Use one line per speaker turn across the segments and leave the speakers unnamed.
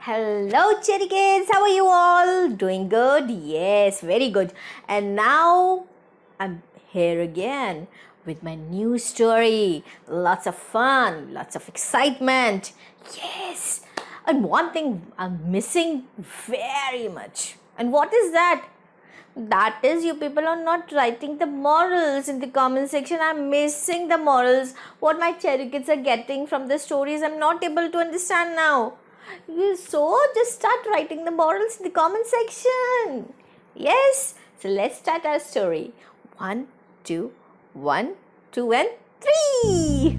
Hello, Cherry Kids. How are you all? Doing good? Yes, very good. And now I'm here again with my new story. Lots of fun, lots of excitement. Yes. And one thing I'm missing very much. And what is that? That is, you people are not writing the morals in the comment section. I'm missing the morals. What my cherry kids are getting from the stories, I'm not able to understand now. So just start writing the morals in the comment section. Yes. So let's start our story. 1, 2, 1, 2, and 3.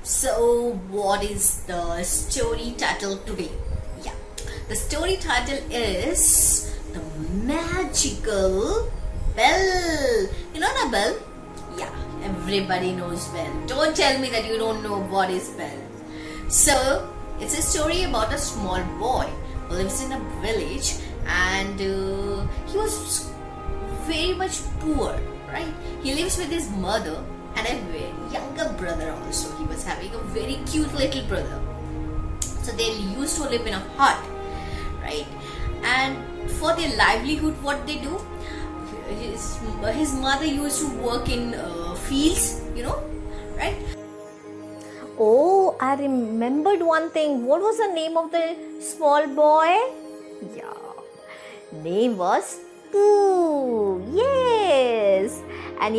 So, what is the story title today? Yeah, the story title is The Magical Bell. You know the bell? Yeah, everybody knows bell. Don't tell me that you don't know what is bell. So, it's a story about a small boy who lives in a village and he was very much poor, right? He lives with his mother and a very younger brother also. He was having a very cute little brother. So they used to live in a hut, right? And for their livelihood, what they do, his mother used to work in fields, right? Oh, I remembered one thing. What was the name of the small boy? Yeah, name was Pooh. Yes. And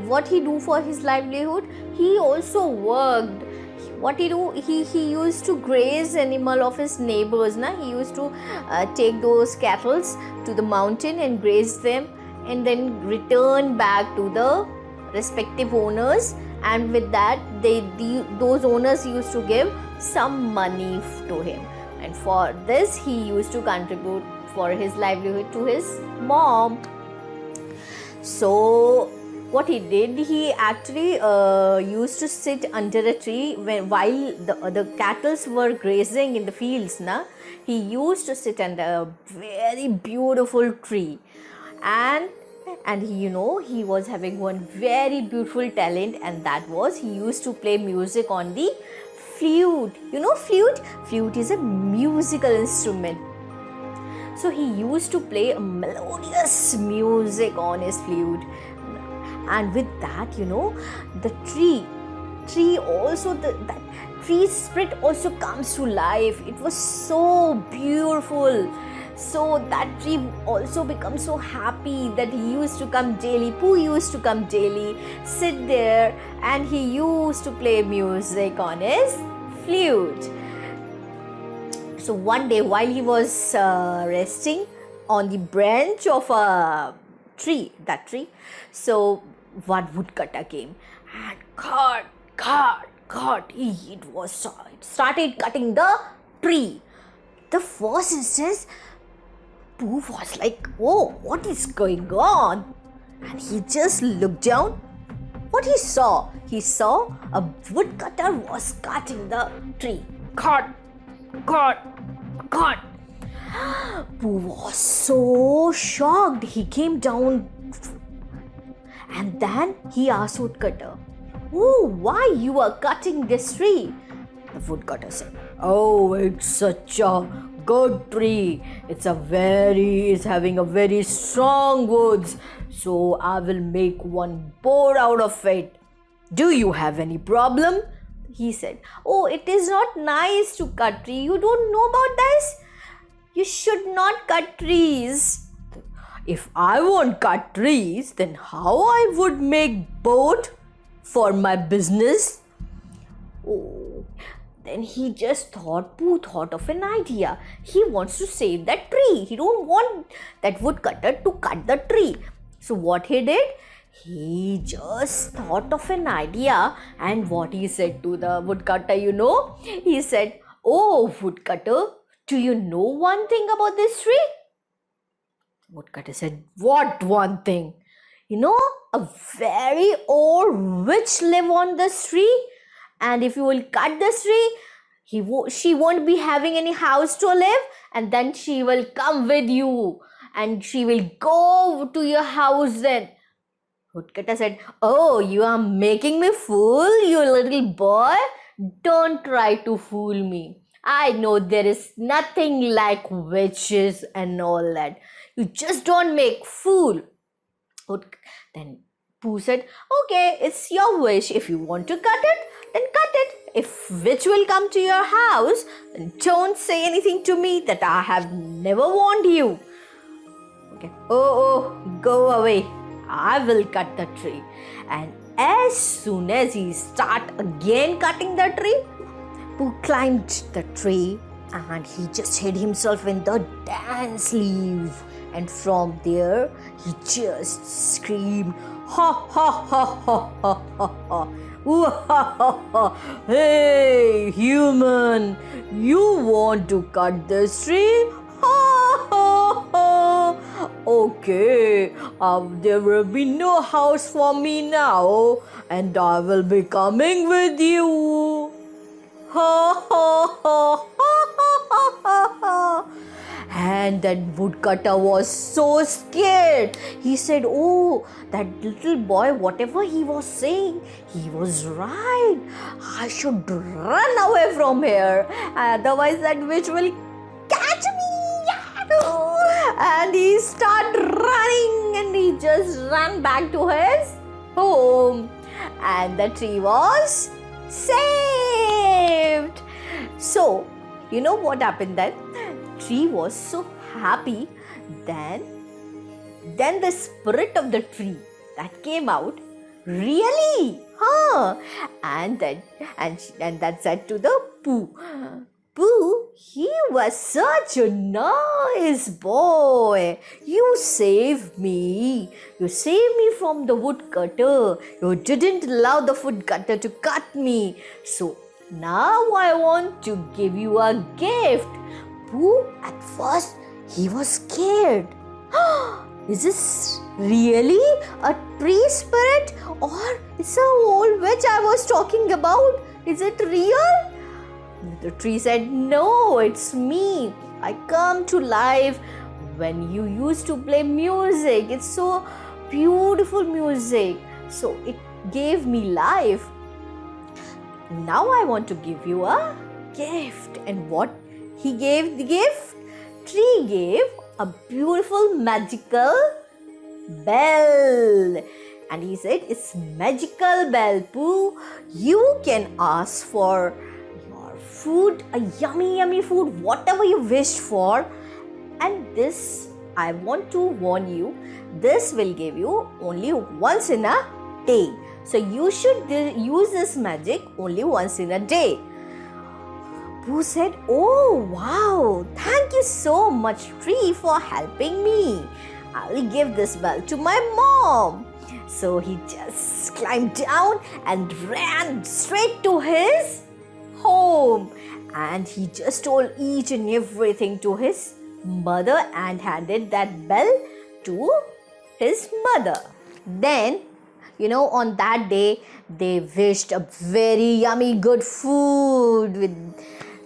what he do for his livelihood? He also worked. What he do? He used to graze animal of his neighbors. He used to take those cattle to the mountain and graze them, and then return back to the respective owners. And with that, those owners used to give some money to him, and for this he used to contribute for his livelihood to his mom. So what he did, he actually used to sit under a tree while the cattle were grazing in the fields. He used to sit under a very beautiful tree, and he was having one very beautiful talent, and that was he used to play music on the flute. Flute is a musical instrument. So he used to play a melodious music on his flute, and with that, the tree also, that tree spirit also comes to life. It was so beautiful. So that tree also becomes so happy that he used to come daily. Pooh used to come daily, sit there, and he used to play music on his flute. So one day, while he was resting on the branch of a tree, so one woodcutter came and it started cutting the tree. The first instance, Pooh was like, "Oh, what is going on?" And he just looked down. What he saw? He saw a woodcutter was cutting the tree. Cut. Pooh was so shocked. He came down and then he asked woodcutter, "Oh, why you are cutting this tree?" The woodcutter said, "Oh, it's such a good tree. It's having a very strong woods. So I will make one board out of it. Do you have any problem?" He said, "Oh, it is not nice to cut tree. You don't know about this? You should not cut trees." "If I won't cut trees, then how I would make boat for my business?" Oh, then Pooh thought of an idea. He wants to save that tree. He don't want that woodcutter to cut the tree. So what he did? He just thought of an idea, and what he said to the woodcutter, he said, "Oh, woodcutter, do you know one thing about this tree?" Woodcutter said, "What one thing?" A very old witch live on this tree, and if you will cut this tree, she won't be having any house to live, and then she will come with you, and she will go to your house then. Woodcutter said, "Oh, you are making me fool, you little boy. Don't try to fool me. I know there is nothing like witches and all that. You just don't make fool." Then Pooh said, "Okay, it's your wish. If you want to cut it, then cut it. If witch will come to your house, then don't say anything to me that I have never warned you." Okay. Oh, go away. I will cut the tree. And as soon as he start again cutting the tree, Pooh climbed the tree and he just hid himself in the dance leaves. And from there, he just screamed, "Ha ha ha ha ha ha ha! Ooh, ha ha ha! Hey, human, you want to cut this tree? Ha ha ha! Okay, there will be no house for me now, and I will be coming with you. Ha ha ha ha ha ha ha!" And that woodcutter was so scared. He said, "Oh, that little boy, whatever he was saying, he was right. I should run away from here. Otherwise, that witch will catch me." And he started running and he just ran back to his home. And the tree was saved. So, you know what happened then? Tree was so happy. Then the spirit of the tree that came out, "Really? Huh?" And that said to the Pooh, "Pooh, he was such a nice boy. You saved me. You saved me from the woodcutter. You didn't allow the woodcutter to cut me. So now I want to give you a gift." Pooh, at first, he was scared. Is this really a tree spirit, or it's an old witch I was talking about? Is it real? The tree said, "No, it's me. I come to life when you used to play music. It's so beautiful music. So it gave me life. Now I want to give you a gift." And what he gave the gift? Tree gave a beautiful magical bell. And he said, "It's magical bell, Pooh. You can ask for your food, a yummy food, whatever you wish for. And this, I want to warn you, this will give you only once in a day. So you should use this magic only once in a day." Pooh said, "Oh, wow, thank you so much, Tree, for helping me. I will give this bell to my mom." So he just climbed down and ran straight to his home. And he just told each and everything to his mother and handed that bell to his mother. Then, on that day, they wished a very yummy good food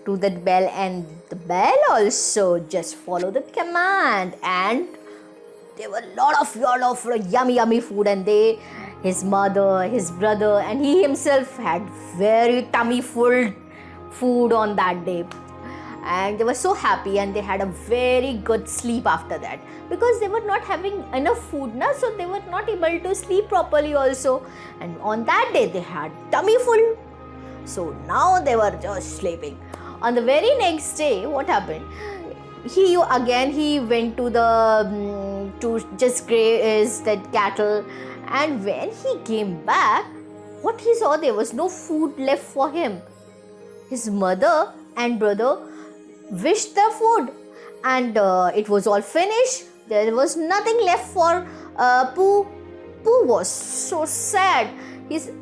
to that bell, and the bell also just follow the command, and there were a lot of yummy food, and his mother, his brother, and he himself had very tummy full food on that day. And they were so happy, and they had a very good sleep after that, because they were not having enough food now, so they were not able to sleep properly also. And on that day they had tummy full, so now they were just sleeping. On the very next day, what happened? He went to just graze that cattle, and when he came back, what he saw, there was no food left for him. His mother and brother wished the food, and it was all finished. There was nothing left for Pooh. Pooh was so sad.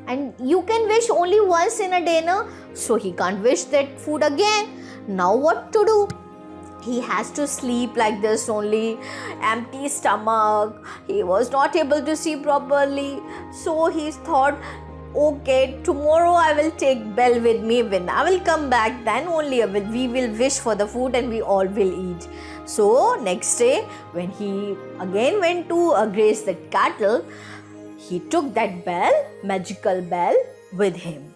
And you can wish only once in a day, no? So he can't wish that food again. Now what to do? He has to sleep like this only, empty stomach. He was not able to see properly. So he thought, okay, tomorrow I will take bell with me. When I will come back, then only we will wish for the food and we all will eat. So next day, when he again went to graze the cattle, he took that bell, magical bell, with him.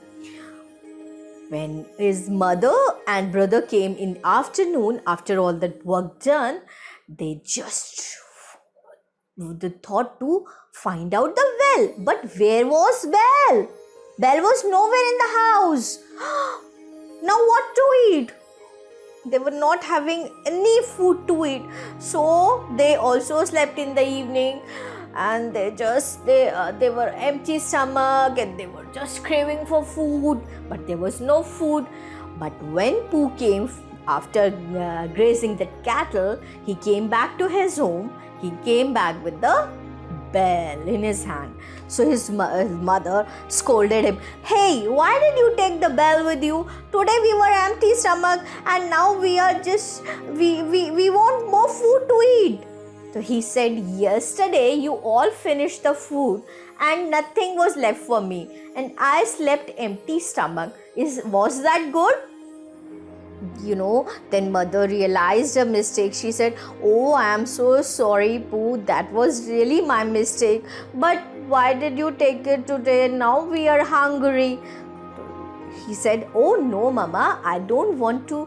When his mother and brother came in afternoon, after all that work done, they just thought to find out the well. But where was Bell? Bell was nowhere in the house. Now what to eat? They were not having any food to eat, so they also slept in the evening, and they were empty stomach, and they were just craving for food, but there was no food. But when Pooh came after grazing the cattle, he came back to his home. He came back with the bell in his hand. So his mother scolded him, "Hey, why did you take the bell with you? Today we were empty stomach, and now we want more food to eat." So he said, "Yesterday you all finished the food and nothing was left for me, and I slept empty stomach. Was that good?" Then mother realized her mistake. She said, "Oh, I am so sorry, Pooh. That was really my mistake. But why did you take it today? Now we are hungry." He said, "Oh no, Mama, I don't want to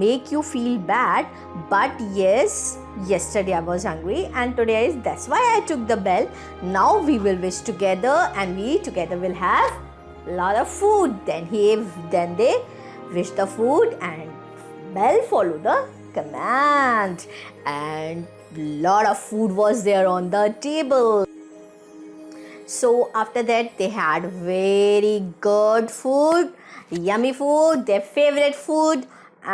make you feel bad. But yes, yesterday I was hungry, and that's why I took the bell. Now we will wish together, and we together will have a lot of food." Then they wished the food, and Bell followed the command, and lot of food was there on the table. So after that, they had very good food, yummy food, their favorite food,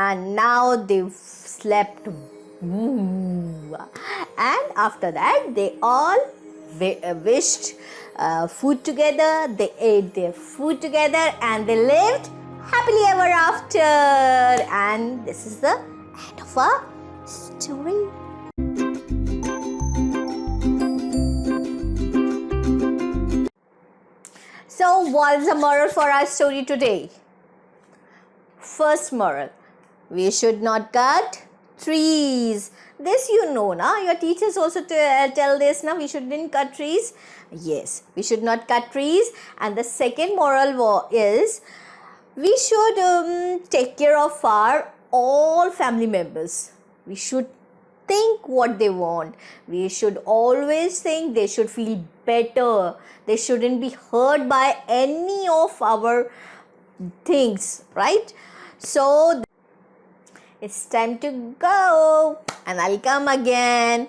and now they slept. And after that, they all wished food together. They ate their food together, and they lived happily ever after. And this is the end of our story. So, what is the moral for our story today? First moral: we should not cut trees. This na? Your teachers also tell this na? We shouldn't cut trees. Yes, we should not cut trees. And the second moral is, we should take care of our all family members. We should think what they want. We should always think they should feel better. They shouldn't be hurt by any of our things, right? So it's time to go, and I'll come again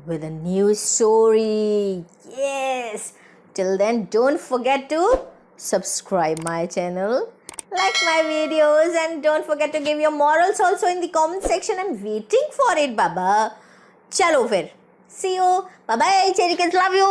with a new story. Yes. Till then, don't forget to subscribe my channel, like my videos, and don't forget to give your morals also in the comment section. I'm waiting for it, Baba. Chalo fir. See you. Bye bye. Cherry kids, love you.